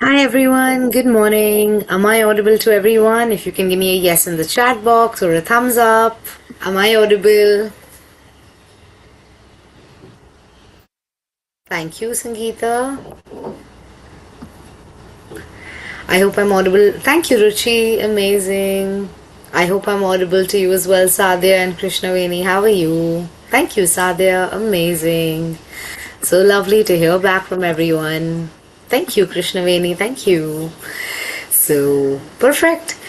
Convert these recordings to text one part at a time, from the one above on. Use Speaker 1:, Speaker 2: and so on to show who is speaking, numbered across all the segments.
Speaker 1: Hi everyone, good morning. Am I audible to everyone? If you can give me a yes in the chat box or a thumbs up. Am I audible? Thank you, Sangeeta. I hope I'm audible. Thank you, Ruchi. Amazing. I hope I'm audible to you as well, Sadhya and Krishnaveni. How are you? Thank you, Sadhya. Amazing. So lovely to hear back from everyone. Thank you, Krishnaveni. Thank you. So, perfect.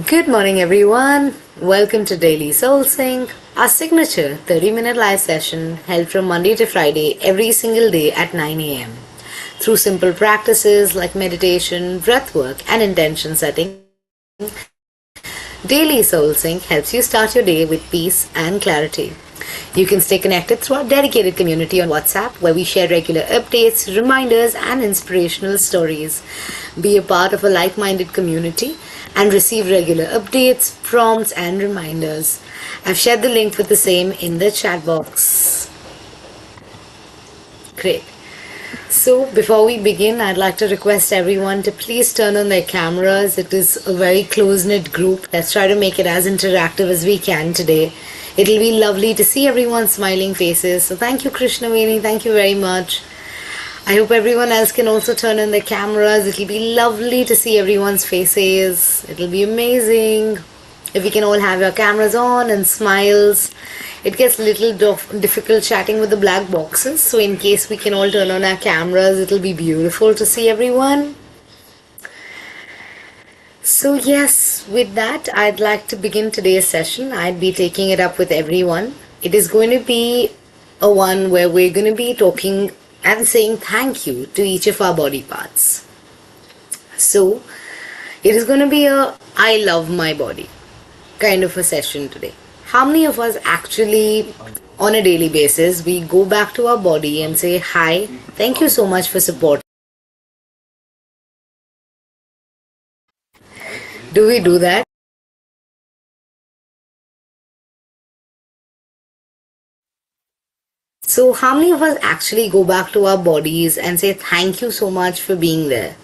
Speaker 1: Good morning, everyone. Welcome to Daily Soul Sync, our signature 30-minute live session held from Monday to Friday every single day at 9 a.m. Through simple practices like meditation, breathwork, and intention setting, Daily Soul Sync helps you start your day with peace and clarity. You can stay connected through our dedicated community on WhatsApp, where we share regular updates, reminders, and inspirational stories. Be a part of a like-minded community and receive regular updates, prompts, and reminders. I've shared the link with the same in the chat box. Great. So before we begin, I'd like to request everyone to please turn on their cameras. It is a very close-knit group. Let's try to make it as interactive as we can today. It'll be lovely to see everyone's smiling faces. So thank you, Krishnaveni. Thank you very much. I hope everyone else can also turn on their cameras. It'll be lovely to see everyone's faces. It'll be amazing if we can all have our cameras on and smiles. It gets a little difficult chatting with the black boxes. So in case we can all turn on our cameras, it'll be beautiful to see everyone. So yes, with that, I'd like to begin today's session. I'd be taking it up with everyone. It is going to be a one where we're going to be talking and saying thank you to each of our body parts. So it is going to be a I love my body kind of a session today. How many of us actually on a daily basis, we go back to our body and say, hi, thank you so much for supporting. Do we do that? So how many of us actually go back to our bodies and say thank you so much for being there?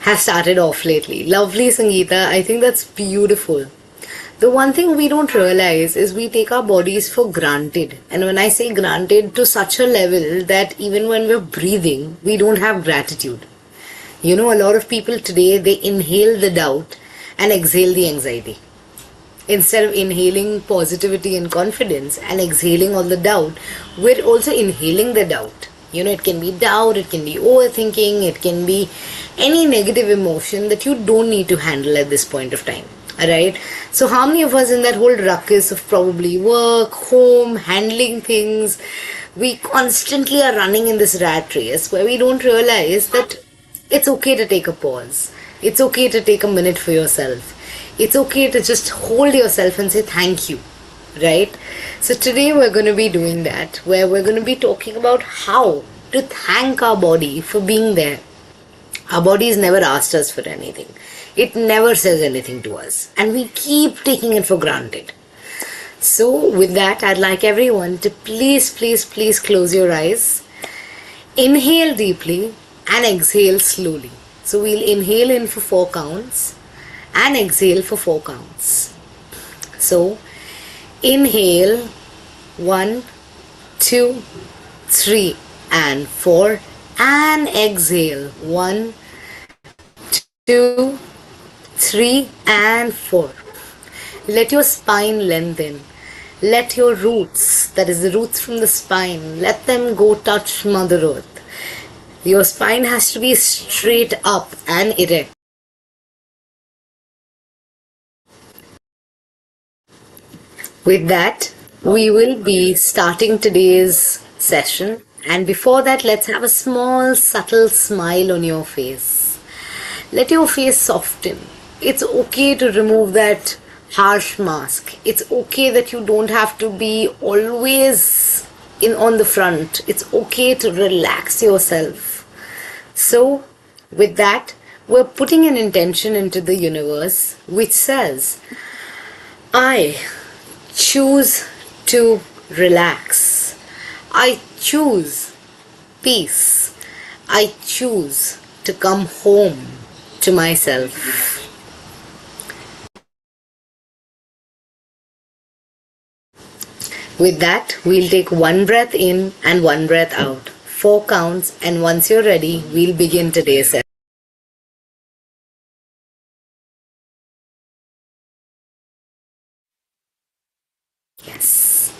Speaker 1: Have started off lately. Lovely, Sangeeta. I think that's beautiful. The one thing we don't realize is we take our bodies for granted. And when I say granted, to such a level that even when we're breathing, we don't have gratitude. You know, a lot of people today, they inhale the doubt and exhale the anxiety. Instead of inhaling positivity and confidence and exhaling all the doubt, we're also inhaling the doubt. You know, it can be doubt, it can be overthinking, it can be any negative emotion that you don't need to handle at this point of time. Alright? So how many of us in that whole ruckus of probably work, home, handling things, we constantly are running in this rat race where we don't realize that it's okay to take a pause. It's okay to take a minute for yourself. It's okay to just hold yourself and say thank you, right? So today we're going to be doing that, where we're going to be talking about how to thank our body for being there. Our body has never asked us for anything. It never says anything to us. And we keep taking it for granted. So with that, I'd like everyone to please close your eyes. Inhale deeply and exhale slowly. So we'll inhale in for 4 counts and exhale for 4 counts. So inhale 1, 2, 3 and 4 and exhale 1, 2, 3 and 4. Let your spine lengthen. Let your roots, that is the roots from the spine, let them go touch Mother Earth. Your spine has to be straight up and erect. With that, we will be starting today's session. And before that, let's have a small, subtle smile on your face. Let your face soften. It's okay to remove that harsh mask. It's okay that you don't have to be always on the front. It's okay to relax yourself. So, with that, we're putting an intention into the universe which says, I choose to relax. I choose peace. I choose to come home to myself. With that, we'll take one breath in and one breath out. 4 counts, and once you're ready, we'll begin today's session. Yes.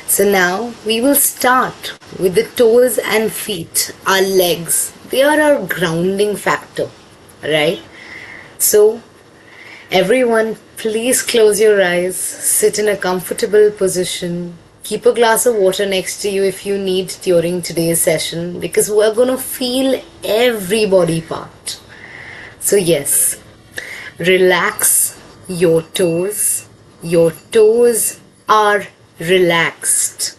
Speaker 1: So now we will start with the toes and feet, our legs. They are our grounding factor, right? So everyone, please close your eyes, sit in a comfortable position. Keep a glass of water next to you if you need during today's session, because we're going to feel every body part. So yes, relax your toes. Your toes are relaxed.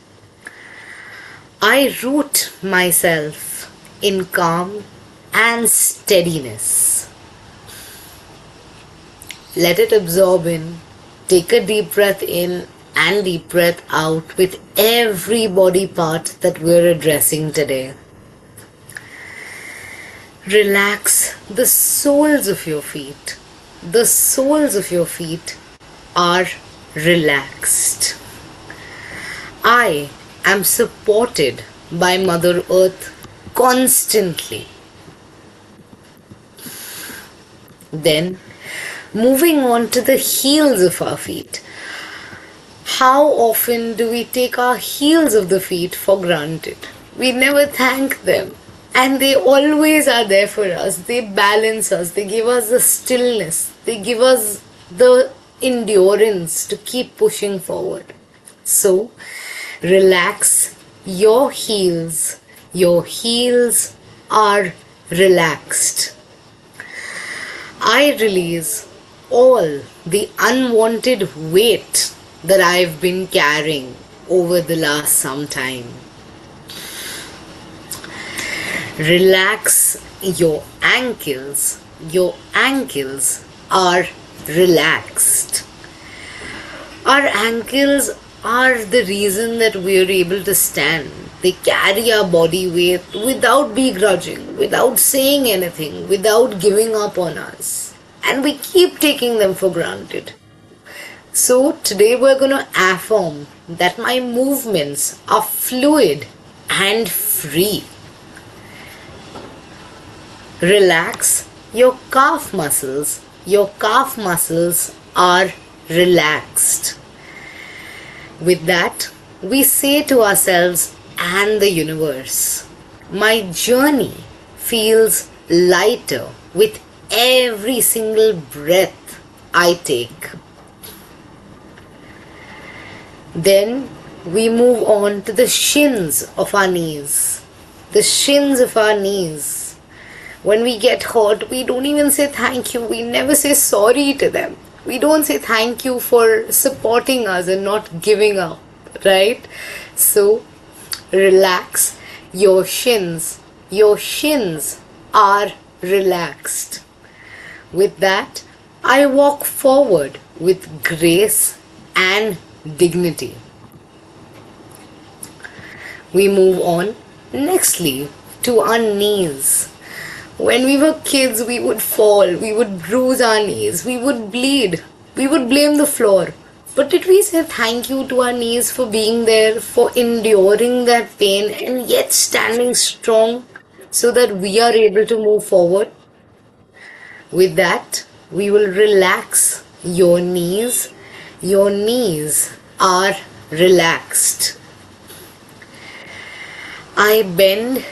Speaker 1: I root myself in calm and steadiness. Let it absorb in. Take a deep breath in and deep breath out with every body part that we're addressing today. Relax the soles of your feet. The soles of your feet are relaxed. I am supported by Mother Earth constantly. Then, moving on to the heels of our feet. How often do we take our heels of the feet for granted? We never thank them. And they always are there for us. They balance us. They give us the stillness. They give us the endurance to keep pushing forward. So, relax your heels. Your heels are relaxed. I release all the unwanted weight that I've been carrying over the last some time. Relax your ankles. Your ankles are relaxed. Our ankles are the reason that we are able to stand. They carry our body weight without begrudging, without saying anything, without giving up on us. And we keep taking them for granted. So today we're going to affirm that my movements are fluid and free. Relax your calf muscles. Your calf muscles are relaxed. With that, we say to ourselves and the universe, my journey feels lighter with every single breath I take. Then we move on to the shins of our knees. The shins of our knees. When we get hurt, we don't even say thank you. We never say sorry to them. We don't say thank you for supporting us and not giving up, right? So, relax your shins. Your shins are relaxed. With that, I walk forward with grace and dignity. We move on nextly to our knees. When we were kids, we would fall, we would bruise our knees, we would bleed, we would blame the floor. But did we say thank you to our knees for being there, for enduring that pain and yet standing strong so that we are able to move forward? With that, we will relax your knees. Your knees are relaxed. I bend,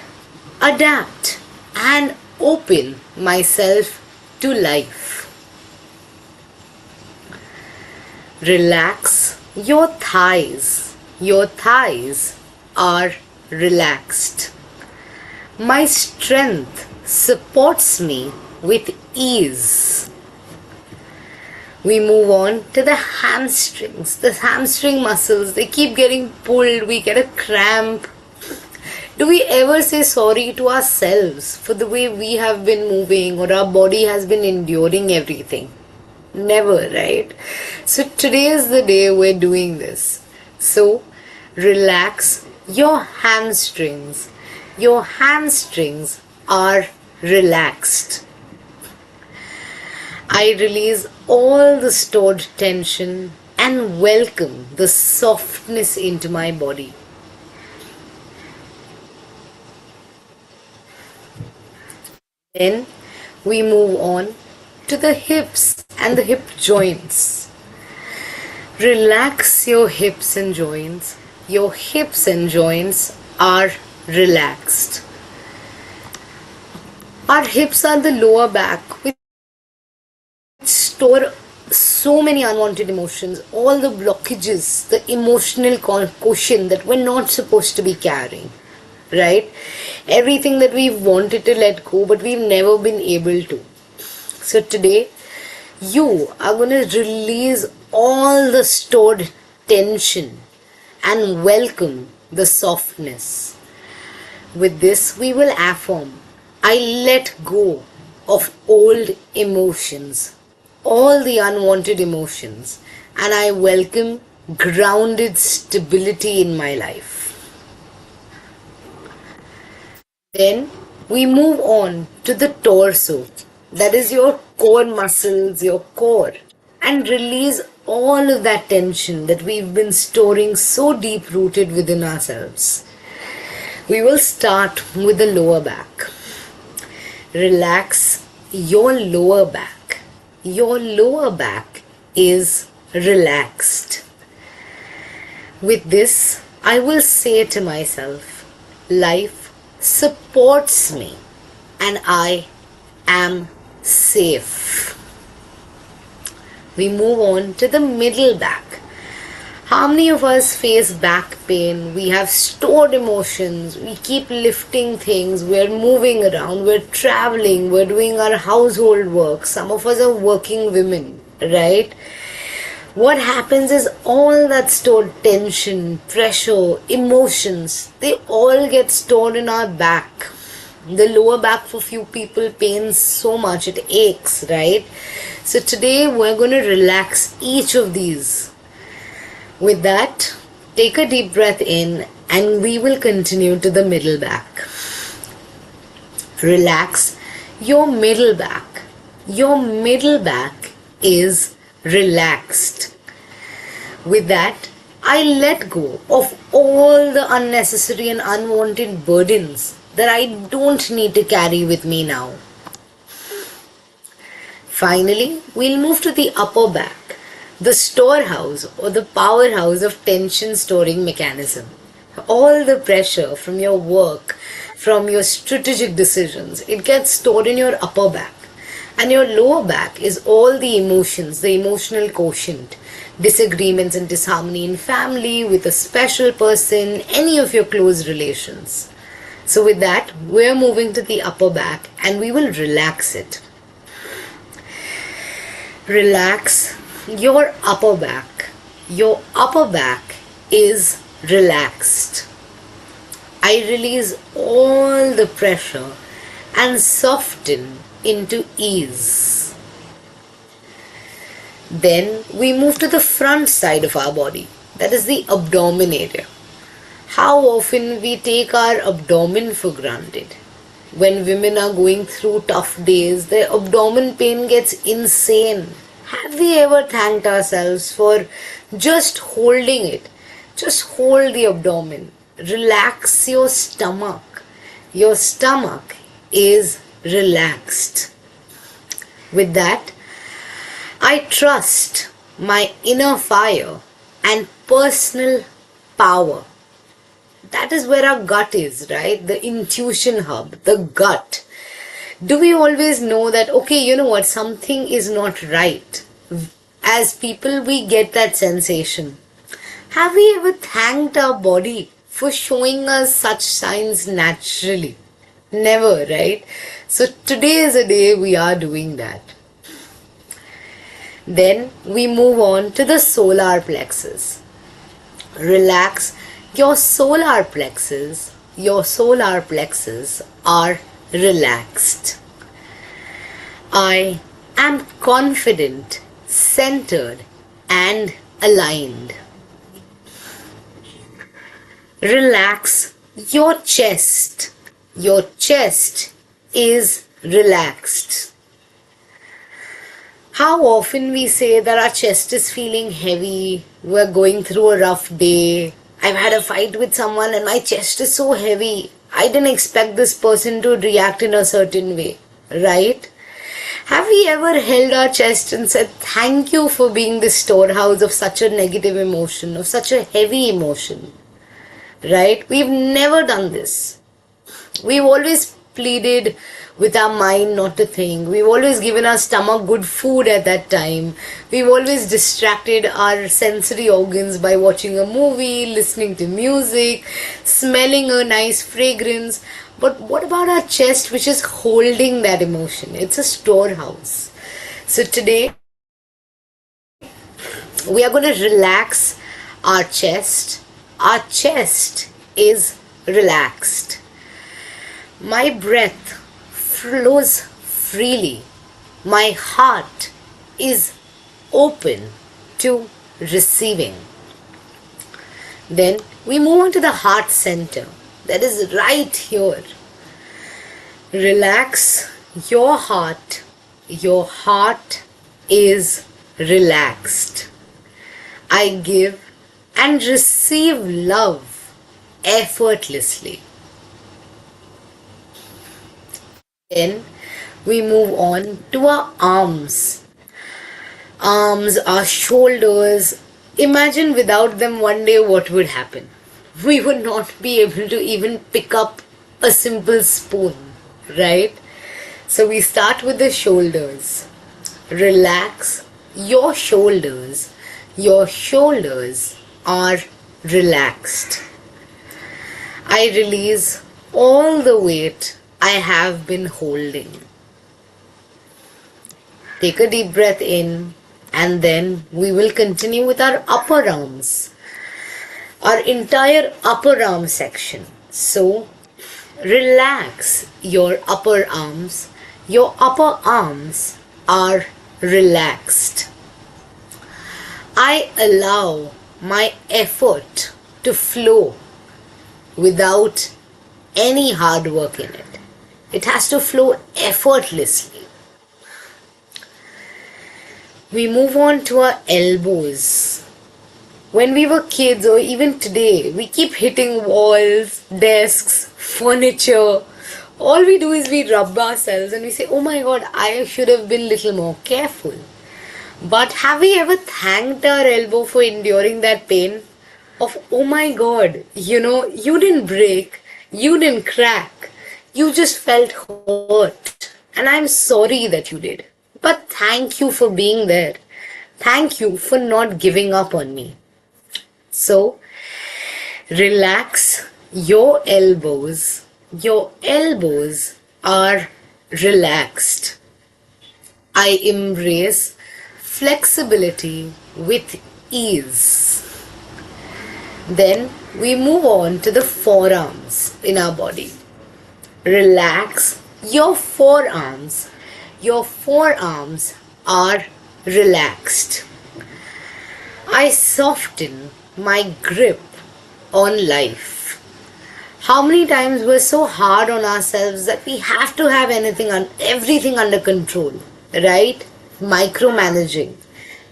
Speaker 1: adapt, and open myself to life. Relax your thighs. Your thighs are relaxed. My strength supports me with ease. We move on to the hamstrings. The hamstring muscles, they keep getting pulled. We get a cramp. Do we ever say sorry to ourselves for the way we have been moving or our body has been enduring everything? Never, right? So today is the day we're doing this. So relax your hamstrings. Your hamstrings are relaxed. I release all the stored tension and welcome the softness into my body. Then we move on to the hips and the hip joints. Relax your hips and joints. Your hips and joints are relaxed. Our hips are the lower back, which store so many unwanted emotions, all the blockages, the emotional quotient that we're not supposed to be carrying, right? Everything that we've wanted to let go, but we've never been able to. So today, you are going to release all the stored tension and welcome the softness. With this, we will affirm, I let go of old emotions, all the unwanted emotions, and I welcome grounded stability in my life. Then we move on to the torso, that is your core muscles, your core, and release all of that tension that we've been storing so deep rooted within ourselves. We will start with the lower back. Relax your lower back. Your lower back is relaxed. With this, I will say to myself, life supports me and I am safe. We move on to the middle back. How many of us face back pain? We have stored emotions, we keep lifting things, we're moving around, we're traveling, we're doing our household work. Some of us are working women, right? What happens is all that stored tension, pressure, emotions, they all get stored in our back. The lower back for few people pains so much, it aches, right? So today we're going to relax each of these. With that, take a deep breath in and we will continue to the middle back. Relax your middle back. Your middle back is relaxed. With that, I let go of all the unnecessary and unwanted burdens that I don't need to carry with me now. Finally, we'll move to the upper back, the storehouse or the powerhouse of tension storing mechanism. All the pressure from your work, from your strategic decisions, it gets stored in your upper back. And your lower back is all the emotions, the emotional quotient, disagreements and disharmony in family, with a special person, any of your close relations. So with that, we're moving to the upper back and we will relax it. Relax your upper back. Your upper back is relaxed. I release all the pressure and soften into ease. Then we move to the front side of our body, that is the abdomen area. How often we take our abdomen for granted. When women are going through tough days, their abdomen pain gets insane. Have we ever thanked ourselves for just holding it? Just hold the abdomen. Relax your stomach. Your stomach is relaxed. With that, I trust my inner fire and personal power. That is where our gut is, right? The intuition hub, the gut. Do we always know that, okay, you know what, something is not right? As people, we get that sensation. Have we ever thanked our body for showing us such signs naturally? Never, right? So today is a day we are doing that. Then we move on to the solar plexus. Relax your solar plexus. Your solar plexus are relaxed. I am confident, centered, and aligned. Relax your chest. Your chest is relaxed. How often we say that our chest is feeling heavy, we're going through a rough day, I've had a fight with someone and my chest is so heavy, I didn't expect this person to react in a certain way, right? Have we ever held our chest and said, thank you for being the storehouse of such a negative emotion, of such a heavy emotion, right? We've never done this. We've always pleaded with our mind not to think. We've always given our stomach good food at that time. We've always distracted our sensory organs by watching a movie, listening to music, smelling a nice fragrance. But what about our chest, which is holding that emotion? It's a storehouse. So today, we are going to relax our chest. Our chest is relaxed. My breath flows freely. My heart is open to receiving. Then we move on to the heart center. That is right here. Relax your heart. Your heart is relaxed. I give and receive love effortlessly. Then we move on to our arms. Arms, our shoulders. Imagine without them one day what would happen. We would not be able to even pick up a simple spoon, right? So we start with the shoulders. Relax your shoulders. Your shoulders are relaxed. I release all the weight I have been holding. Take a deep breath in, and then we will continue with our upper arms. Our entire upper arm section. So, relax your upper arms. Your upper arms are relaxed. I allow my effort to flow without any hard work in it. It has to flow effortlessly. We move on to our elbows. When we were kids or even today, we keep hitting walls, desks, furniture. All we do is we rub ourselves and we say, oh my god, I should have been a little more careful. But have we ever thanked our elbow for enduring that pain? Of, oh my god, you didn't break, you didn't crack, you just felt hurt. And I'm sorry that you did. But thank you for being there. Thank you for not giving up on me. So, relax your elbows. Your elbows are relaxed. I embrace flexibility with ease. Then we move on to the forearms in our body. Relax your forearms. Your forearms are relaxed. I soften my grip on life. How many times we're so hard on ourselves that we have to have everything under control, right? Micromanaging.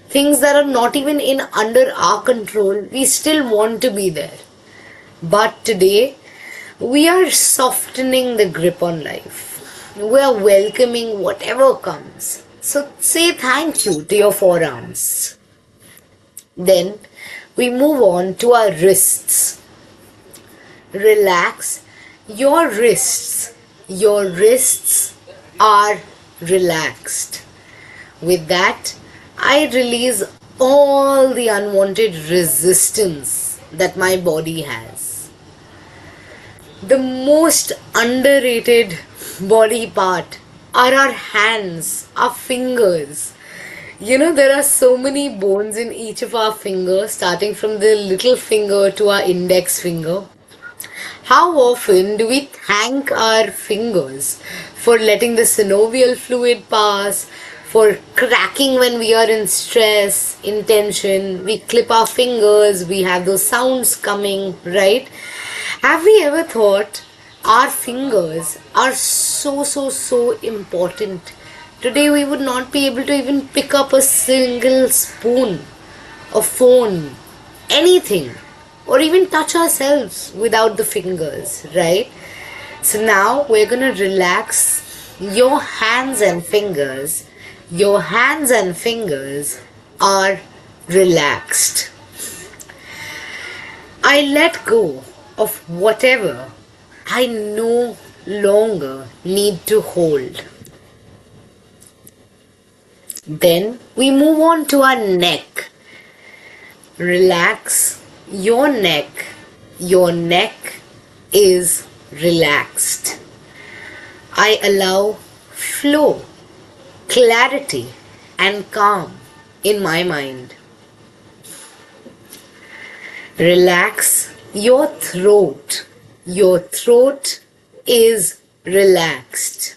Speaker 1: Things that are not even under our control, we still want to be there. But today, we are softening the grip on life. We are welcoming whatever comes. So say thank you to your forearms. Then we move on to our wrists. Relax your wrists. Your wrists are relaxed. With that, I release all the unwanted resistance that my body has. The most underrated body part are our hands, our fingers. There are so many bones in each of our fingers, starting from the little finger to our index finger. How often do we thank our fingers for letting the synovial fluid pass, for cracking when we are in stress, in tension? We clip our fingers, we have those sounds coming, right? Have we ever thought Our fingers are so important. Today we would not be able to even pick up a single spoon, a phone, anything, or even touch ourselves without the fingers, right? So now we're gonna relax your hands and fingers. Your hands and fingers are relaxed. I let go of whatever I no longer need to hold. Then we move on to our neck. Relax your neck. Your neck is relaxed. I allow flow, clarity, and calm in my mind. Relax your throat. Your throat is relaxed.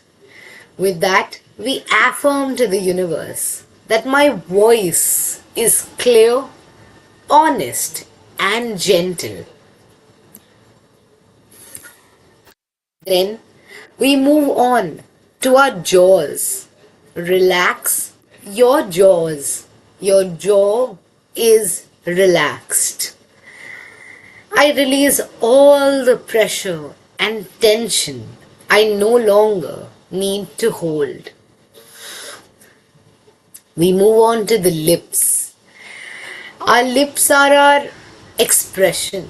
Speaker 1: With that, we affirm to the universe that my voice is clear, honest, and gentle. Then we move on to our jaws. Relax your jaws. Your jaw is relaxed. I release all the pressure and tension I no longer need to hold. We move on to the lips. Our lips are our expression.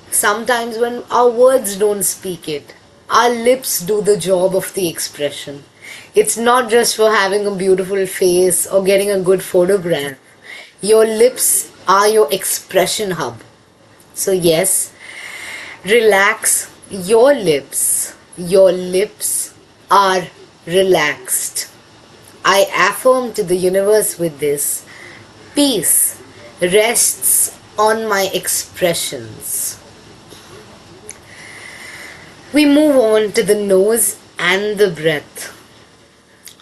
Speaker 1: Sometimes when our words don't speak it, our lips do the job of the expression. It's not just for having a beautiful face or getting a good photograph. Your lips are your expression hub. So yes, relax your lips. Your lips are relaxed. I affirm to the universe with this. Peace rests on my expressions. We move on to the nose and the breath.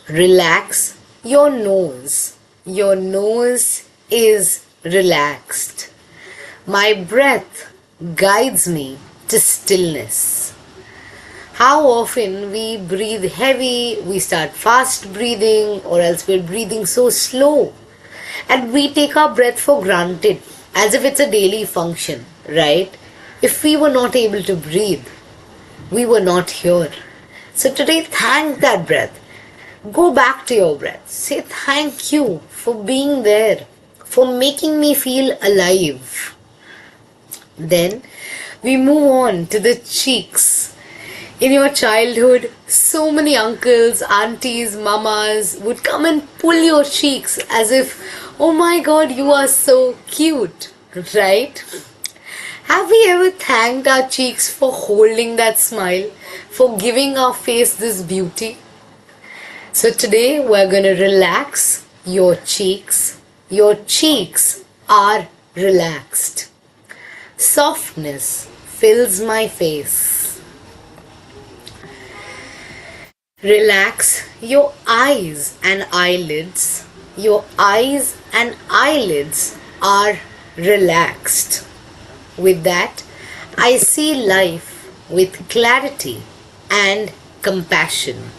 Speaker 1: Relax your nose. Your nose is relaxed. My breath guides me to stillness. How often we breathe heavy, we start fast breathing, or else we're breathing so slow. And we take our breath for granted as if it's a daily function, right? If we were not able to breathe, we were not here. So today, thank that breath. Go back to your breath. Say thank you for being there, for making me feel alive. Then we move on to the cheeks. In your childhood, so many uncles, aunties, mamas would come and pull your cheeks as if, oh my god, you are so cute, right? Have we ever thanked our cheeks for holding that smile, for giving our face this beauty? So today we're going to relax your cheeks. Your cheeks are relaxed. Softness fills my face. Relax your eyes and eyelids. Your eyes and eyelids are relaxed. With that, I see life with clarity and compassion.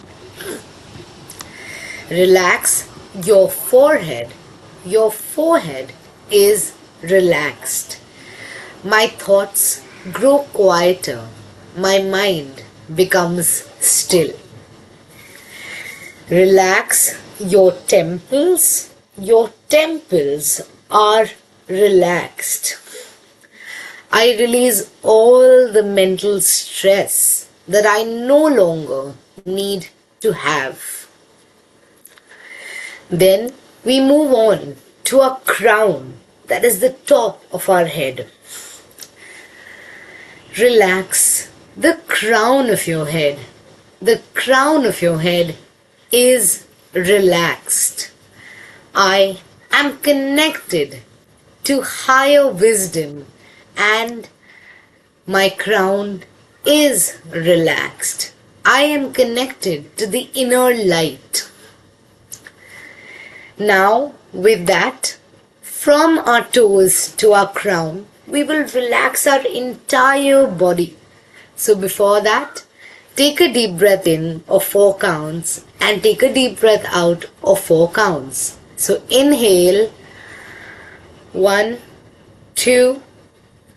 Speaker 1: Relax your forehead. Your forehead is relaxed. My thoughts grow quieter. My mind becomes still. Relax your temples. Your temples are relaxed. I release all the mental stress that I no longer need to have. Then we move on to a crown, that is the top of our head. Relax the crown of your head. The crown of your head is relaxed. I am connected to higher wisdom and my crown is relaxed. I am connected to the inner light. Now, with that, from our toes to our crown, we will relax our entire body. So before that, take a deep breath in of 4 counts and take a deep breath out of 4 counts. So inhale 1, 2,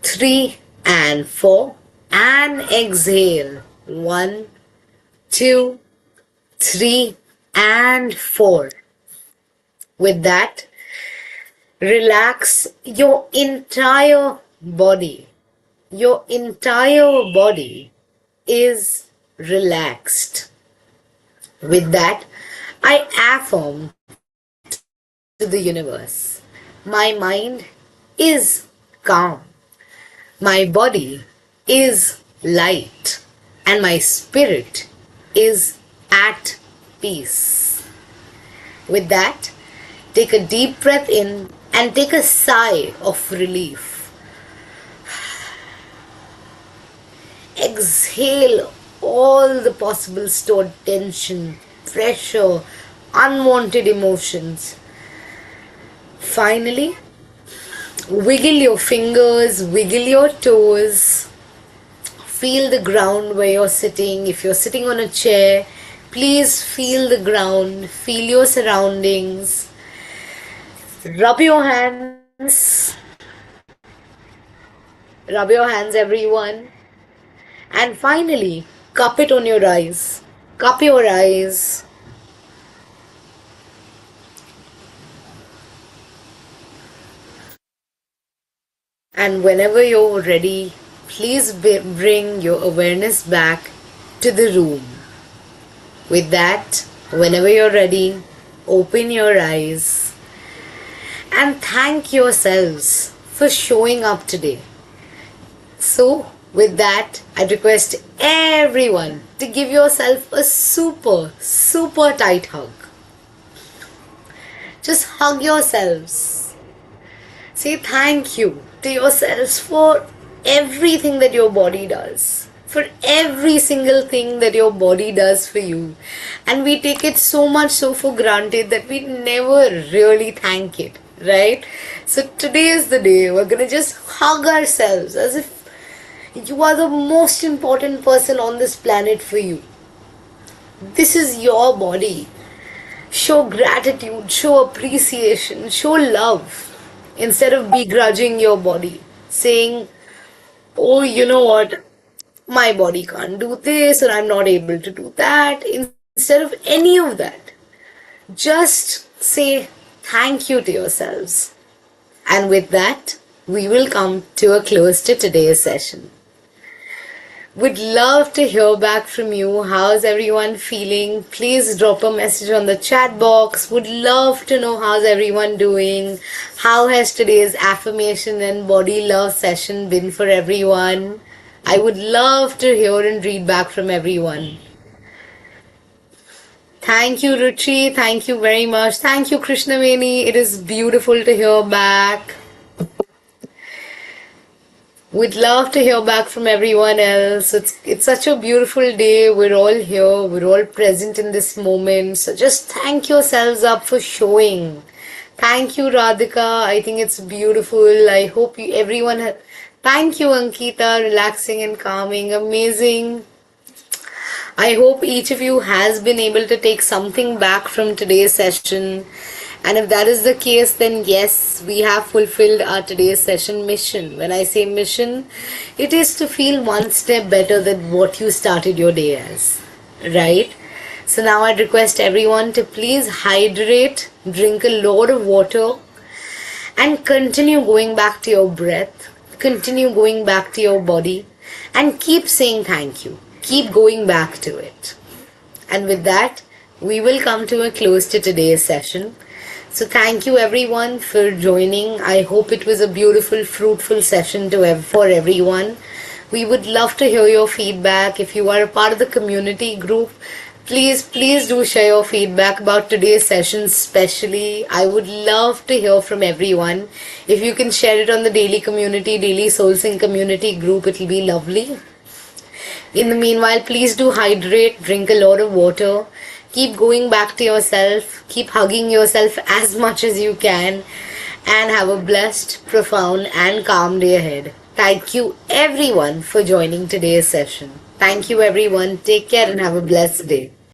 Speaker 1: 3 and 4 and exhale 1, 2, 3 and 4. With that, relax your entire body. Your entire body is relaxed. With that, I affirm to the universe. My mind is calm. My body is light. And my spirit is at peace. With that, take a deep breath in and take a sigh of relief. Exhale all the possible stored tension, pressure, unwanted emotions. Finally, wiggle your fingers, wiggle your toes. Feel the ground where you're sitting. If you're sitting on a chair, please feel the ground, feel your surroundings. Rub your hands. Rub your hands, everyone. And finally, cup it on your eyes. Cup your eyes. And whenever you're ready, please bring your awareness back to the room. With that, whenever you're ready, open your eyes and thank yourselves for showing up today. So, with that, I request everyone to give yourself a super, super tight hug. Just hug yourselves. Say thank you to yourselves for everything that your body does. For every single thing that your body does for you. And we take it so much so for granted that we never really thank it, right? So today is the day we're gonna just hug ourselves as if you are the most important person on this planet for you. This is your body. Show gratitude, show appreciation, show love instead of begrudging your body. Saying, oh, you know what? My body can't do this or I'm not able to do that. Instead of any of that, just say thank you to yourselves. And with that, we will come to a close to today's session. Would love to hear back from you. How's everyone feeling? Please drop a message on the chat box. Would love to know how's everyone doing. How has today's affirmation and body love session been for everyone? I would love to hear and read back from everyone. Thank you, Ruchi. Thank you very much. Thank you, Krishnaveni. It is beautiful to hear back. We'd love to hear back from everyone else. It's such a beautiful day. We're all here. We're all present in this moment. So just thank yourselves up for showing. Thank you, Radhika. I think it's beautiful. I hope everyone... Thank you, Ankita. Relaxing and calming. Amazing. I hope each of you has been able to take something back from today's session. And if that is the case, then yes, we have fulfilled our today's session mission. When I say mission, it is to feel one step better than what you started your day as. Right? So now I'd request everyone to please hydrate, drink a lot of water, and continue going back to your breath. Continue going back to your body. And keep saying thank you. Keep going back to it. And with that, we will come to a close to today's session. So thank you everyone for joining. I hope it was a beautiful, fruitful session for everyone. We would love to hear your feedback. If you are a part of the community group, please do share your feedback about today's session especially. I would love to hear from everyone. If you can share it on the daily SoulSync community group, it will be lovely. In the meanwhile, please do hydrate, drink a lot of water. Keep going back to yourself. Keep hugging yourself as much as you can. and have a blessed, profound, and calm day ahead. Thank you everyone for joining today's session. Thank you everyone. Take care and have a blessed day.